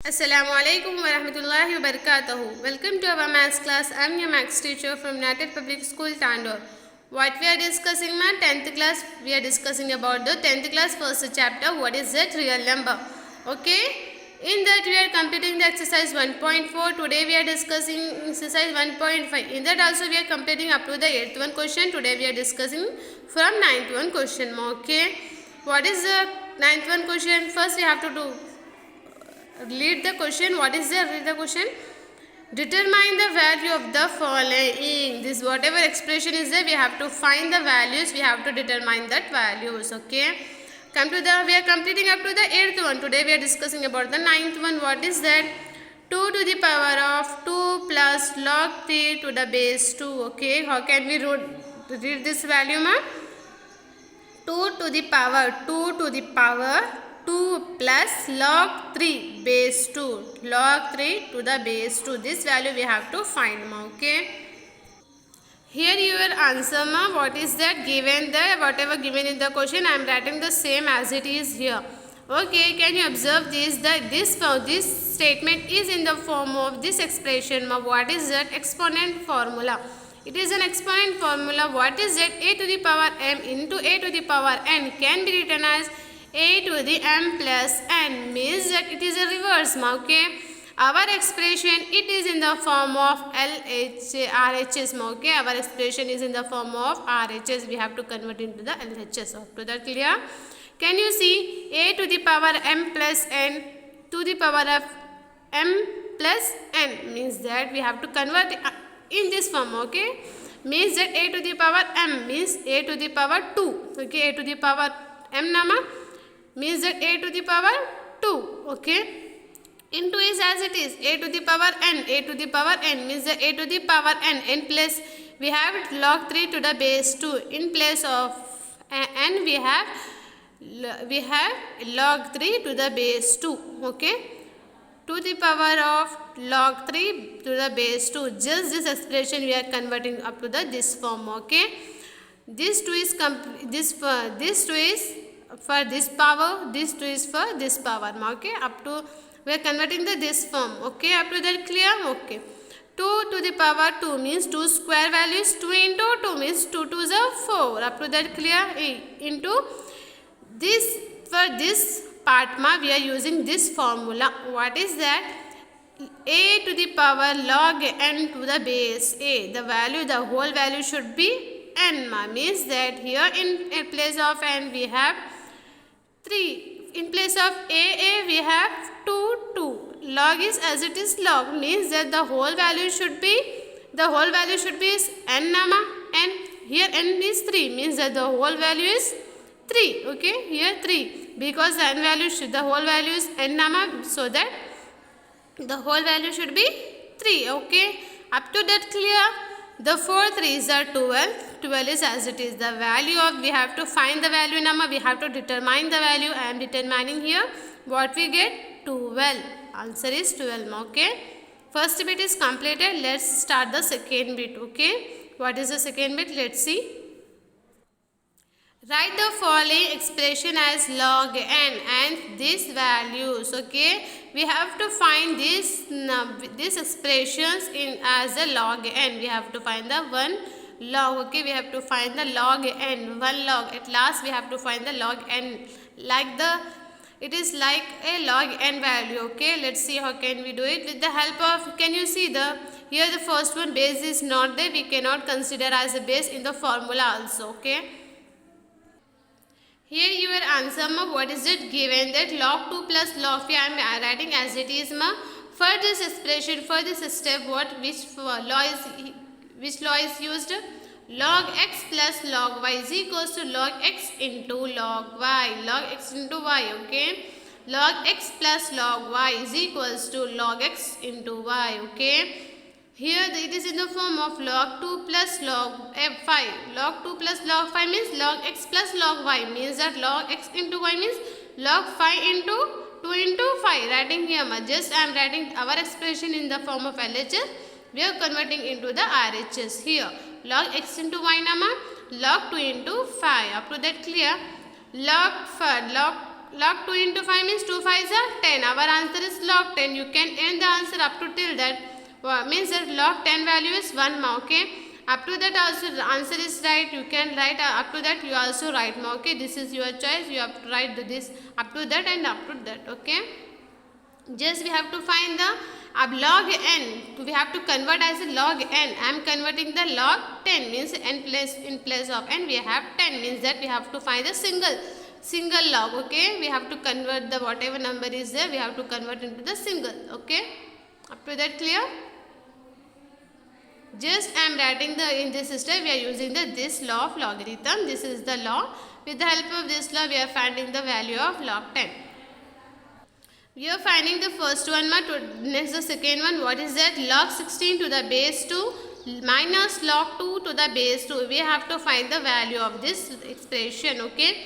Assalamualaikum warahmatullahi wabarakatuh. Welcome to our maths class. I am your maths teacher from United Public School, Tandor. What we are discussing in 10th class, we are discussing about the 10th class first chapter, what is that real number. Okay, in that we are completing the exercise 1.4. Today we are discussing exercise 1.5. In that also we are completing up to the 8th one question. Today we are discussing from 9th one question. Okay, what is the 9th one question? First we have to do read the question. What is there? Read the question. Determine the value of the following. This whatever expression is there, we have to find the values. We have to determine that values. Okay. Come to the. We are completing up to the 8th one. Today we are discussing about the 9th one. What is that? 2 to the power of 2 plus log 3 to the base 2. Okay. How can we read this value, ma? 2 to the power 2 plus log 3 base 2, log 3 to the base 2. This value we have to find, okay. Here your answer, ma. What is that given there? Whatever given in the question, I am writing the same as it is here. Okay, can you observe this? That this statement is in the form of this expression, ma. What is that? Exponent formula. It is an exponent formula. What is that? A to the power m into a to the power n can be written as a to the m plus n, means that it is a reverse, okay. Our expression, it is in the form of RHS, okay. Our expression is in the form of RHS. We have to convert into the LHS. Up to that clear? Can you see a to the power m plus n to the power of m plus n, means that we have to convert in this form, okay. Means that a to the power m means a to the power 2, okay. A to the power m nama means that a to the power 2, okay. Into is as it is a to the power n. A to the power n means that a to the power n. In place we have log 3 to the base 2. In place of n we have log 3 to the base 2, okay. To the power of log 3 to the base 2. Just this expression we are converting up to this form, okay. This 2 is this 2 is for this power, this 2 is for this power, okay. Up to we are converting this form, okay. Up to that clear, okay. 2 to the power 2 means 2 square values. 2 into 2 means 2 2s are 4. Up to that clear? Into this, for this part, ma, we are using this formula. What is that? A to the power log n to the base a. The value, the whole value should be n, ma, means that here in place of n we have 3. In place of a we have 2. Log is as it is log, means that the whole value should be is n, nama, n. Here n is 3, means that the whole value is 3, okay. Here 3, because the n value the whole value is n, nama, so that the whole value should be 3, okay. Up to that clear? The 4 3s are 12. 12 is as it is. The value of, we have to find the value, number. We have to determine the value. I am determining here. What we get? 12. Answer is 12. Okay. First bit is completed. Let's start the second bit. Okay. What is the second bit? Let's see. Write the following expression as log n and these values, okay. We have to find these expressions in as a log n. We have to find the one log, okay. We have to find the log n, one log. At last we have to find the log n, like it is like a log n value, okay. Let's see how can we do it with the help of, can you see here the first one, base is not there. We cannot consider as a base in the formula also, okay. Here your answer, ma, what is it given? That log 2 plus log 3 I am writing as it is, ma. For this expression, for this step, which law is used? Log x plus log y is equals to log x into log y. Log x into y, okay. Log x plus log y is equals to log x into y, okay. Here it is in the form of log 2 plus log 5. Log 2 plus log 5 means log x plus log y, means that log x into y means log 5 into 2 into 5. Writing here, just I am writing our expression in the form of LHS. We are converting into the RHS here. Log x into y, nama, log 2 into 5. Up to that clear? Log log 2 into 5 means 2 5s are 10. Our answer is log 10. You can end the answer up to till that. Means that log 10 value is 1 ma. Okay. Up to that also the answer is right. You can write up to that. You also write ma. Okay. This is your choice. You have to write this up to that and up to that. Okay. Just we have to find the log n. We have to convert as a log n. I am converting the log 10 means n place in place of n we have 10 means that we have to find the single log. Okay, we have to convert the whatever number is there, we have to convert into the single. Okay, up to that clear? Just I am writing the in this step we are using this law of logarithm. This is the law. With the help of this law we are finding the value of log 10. We are finding the first one, next the second one. What is that? Log 16 to the base 2 minus log 2 to the base 2. We have to find the value of this expression. Okay.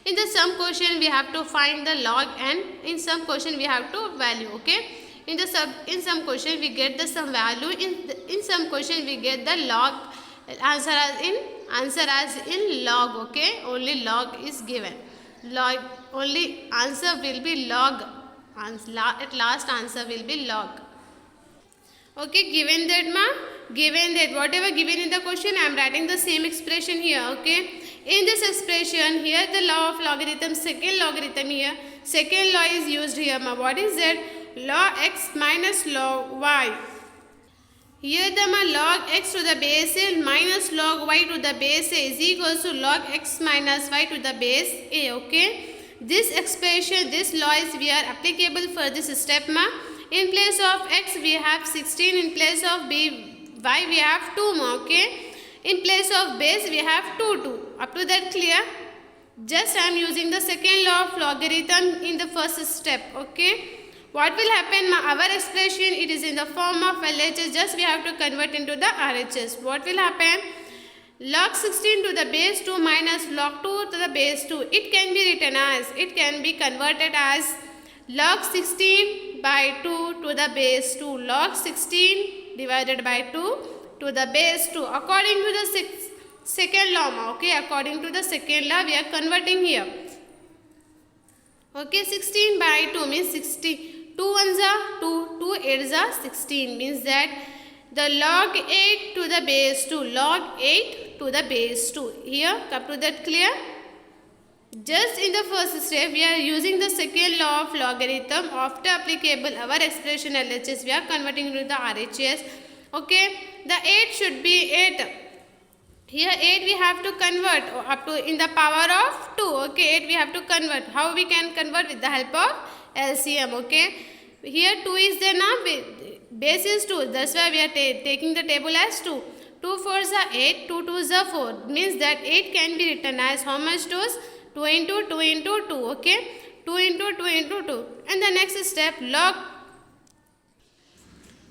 In the sum question we have to find the log n. In some question we have to value. Okay. In some question we get the some value. In some question we get the log answer as in log. Okay. Only log is given. Log only answer will be log. At last answer will be log. Okay, given that whatever given in the question I am writing the same expression here. Okay, in this expression here the law of logarithm, second logarithm here, second law is used here. What is that? Log x minus log y. Here the log x to the base a minus log y to the base a is equals to log x minus y to the base a. Okay. This expression, this law is we are applicable for this step ma. In place of x we have 16, in place of y we have 2 ma. Okay. In place of base we have 2. Up to that clear? Just I am using the second law of logarithm in the first step. Okay. What will happen ma? Our expression it is in the form of LHS. Just we have to convert into the RHS. What will happen? Log 16 to the base 2 minus log 2 to the base 2. It can be written as, it can be converted as log 16 by 2 to the base 2. Log 16 divided by 2 to the base 2. According to the second law. Okay, according to the second law we are converting here. Okay, 16 by 2 means 60. 2 ones are 2, 2 8s are 16 means that the log 8 to the base 2, log 8 to the base 2. Here, up to that clear? Just in the first step, we are using the second law of logarithm. After applicable, our expression LHS, we are converting into the RHS. Okay, the 8 should be 8. Here 8 we have to convert up to in the power of 2. Okay, 8 we have to convert. How we can convert? With the help of LCM. Okay, here 2 is there now. Base is 2, that's why we are taking the table as 2. 2 4s are 8, 2 2s are 4. Means that 8 can be written as how much 2s? 2 into 2 into 2. Okay, 2 into 2 into 2. And the next step log.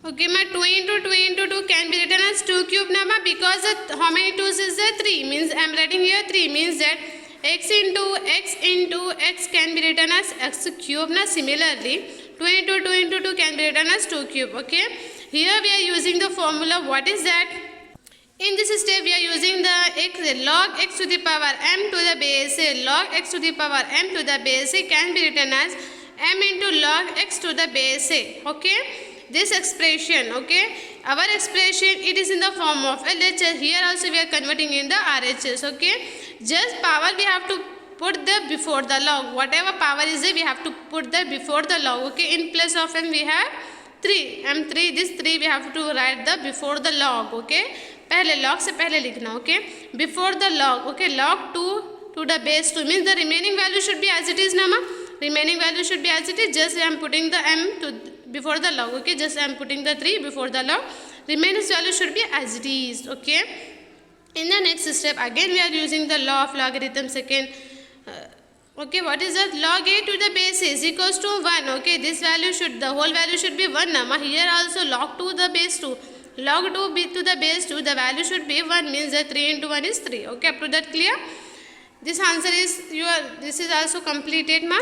Okay, my 2 into 2 into 2 can be written as 2 cube number because how many 2s is there? 3. Means I am writing here 3. Means that x into x can be written as x cube. Now similarly 2 into 2 into 2 can be written as 2 cube. Okay. Here we are using the formula. What is that? In this step we are using the log x to the power m to the base a. Log x to the power m to the base a can be written as m into log x to the base a. Okay. This expression, okay, our expression it is in the form of LHS. Here also we are converting in the RHS. Okay. Just power we have to put the before the log. Whatever power is there we have to put the before the log. Okay. In place of m we have 3. m3. This 3 we have to write the before the log. Okay. पहले log से पहले लिखना. Okay. Before the log. Okay. Log 2 to the base 2 means the remaining value should be as it is. Nama. Remaining value should be as it is. Just I am putting the m to before the log. Okay. Just I am putting the 3 before the log. Remaining value should be as it is. Okay. In the next step again we are using the law of logarithm second. Okay, what is that? Log a to the base is equals to 1. Okay, this value should, the whole value should be 1. Nama. Here also log 2 to the base 2. Log 2 b to the base 2, the value should be 1 means that 3 into 1 is 3. Okay, up to that clear? This answer is this is also completed, ma.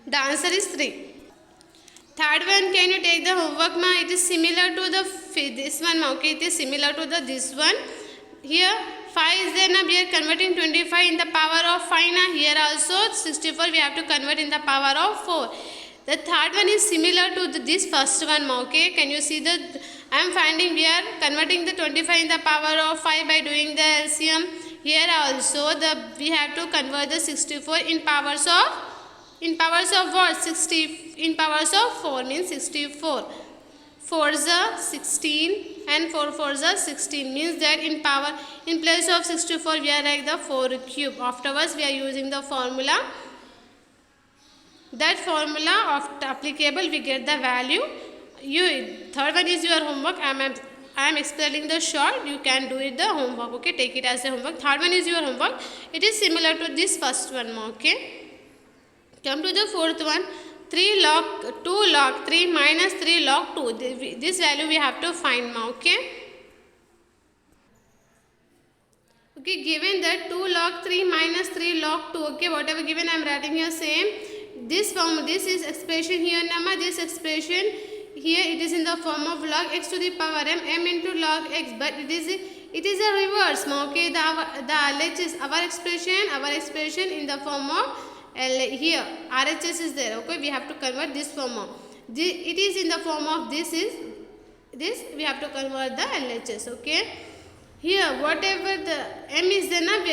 The answer is 3. Third one, can you take the homework, ma? It is similar to the this one, ma. Okay, it is similar to the this one. Here 5 is there now, we are converting 25 in the power of 5 now. Here also 64 we have to convert in the power of 4. The third one is similar to this first one. Okay, can you see that I am finding we are converting the 25 in the power of 5 by doing the LCM. Here also we have to convert the 64 in powers of what? 60 in powers of 4 means 64. 4 is 16 and 4 is 16 means that in place of 64 we are like the 4 cube. Afterwards we are using the formula. That formula of applicable we get the value. Third one is your homework. I am explaining the short. You can do it the homework. Okay, take it as a homework. Third one is your homework. It is similar to this first one. Okay. Come to the fourth one. 2 log 3 minus 3 log 2. This value we have to find. Okay. Okay, given that 2 log 3 minus 3 log 2. Okay, whatever given I am writing here same. This is expression here. Nama, this expression here it is in the form of log x to the power m into log x, but it is a reverse. Okay, the LHS our expression in the form of here RHS is there. Okay, we have to convert this form of it is in the form of this we have to convert the LHS. Okay, here whatever the m is there now,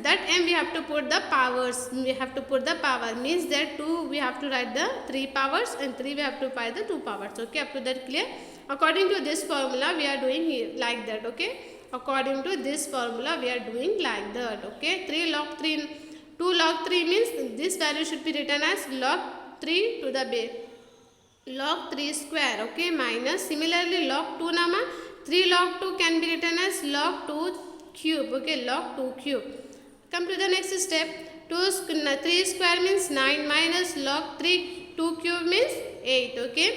that m we have to put the powers. We have to put the power means that 2 we have to write the 3 powers and 3 we have to write the 2 powers. Okay, up to that clear? According to this formula we are doing here like that. Okay, according to this formula we are doing like that. Okay, 2 log 3 means this value should be written as log 3 to the base log 3 square. Okay, minus similarly log 2 nama 3 log 2 can be written as log 2 cube. Okay, log 2 cube. Come to the next step. 3 square means 9 minus log 2 cube means 8. Okay,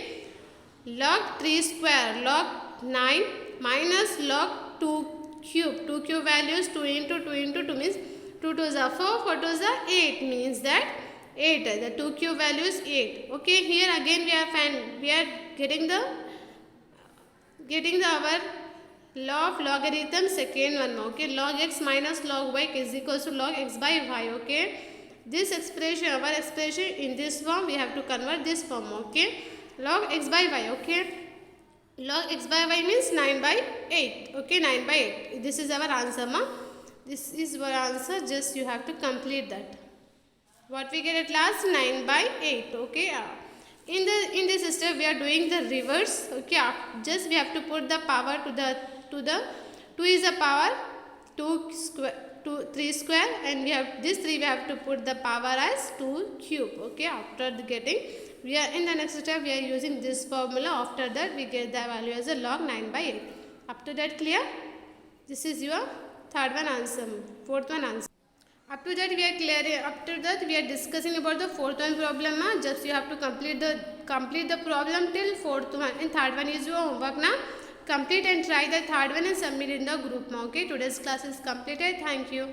log 3 square log 9 minus log 2 cube. 2 cube values 2 into 2 into 2 means 2 2 is 4, 4 2 is 8 means that 8. The 2 cube value is 8. Okay, here again we are getting our law of logarithm second one. Okay, log x minus log y is equals to log x by y. Okay, this expression our expression in this form we have to convert this form. Okay, log x by y. Okay, log x by y means 9 by 8. Okay, 9 by 8. This is our answer. This is our answer. Just you have to complete that. What we get at last? 9 by 8. Okay. In this step we are doing the reverse. Okay, just we have to put the power to the 2 is a power 3 square and we have this 3 we have to put the power as 2 cube. Okay, after getting we are in the next step we are using this formula. After that we get the value as a log 9 by 8. Up to that clear? This is your third one answer. Fourth one answer. Up to that we are clear. After that we are discussing about the fourth one problem. Just you have to complete the problem till fourth one, and third one is your homework now. Complete and try the third one and submit in the group. Okay, today's class is completed. Thank you.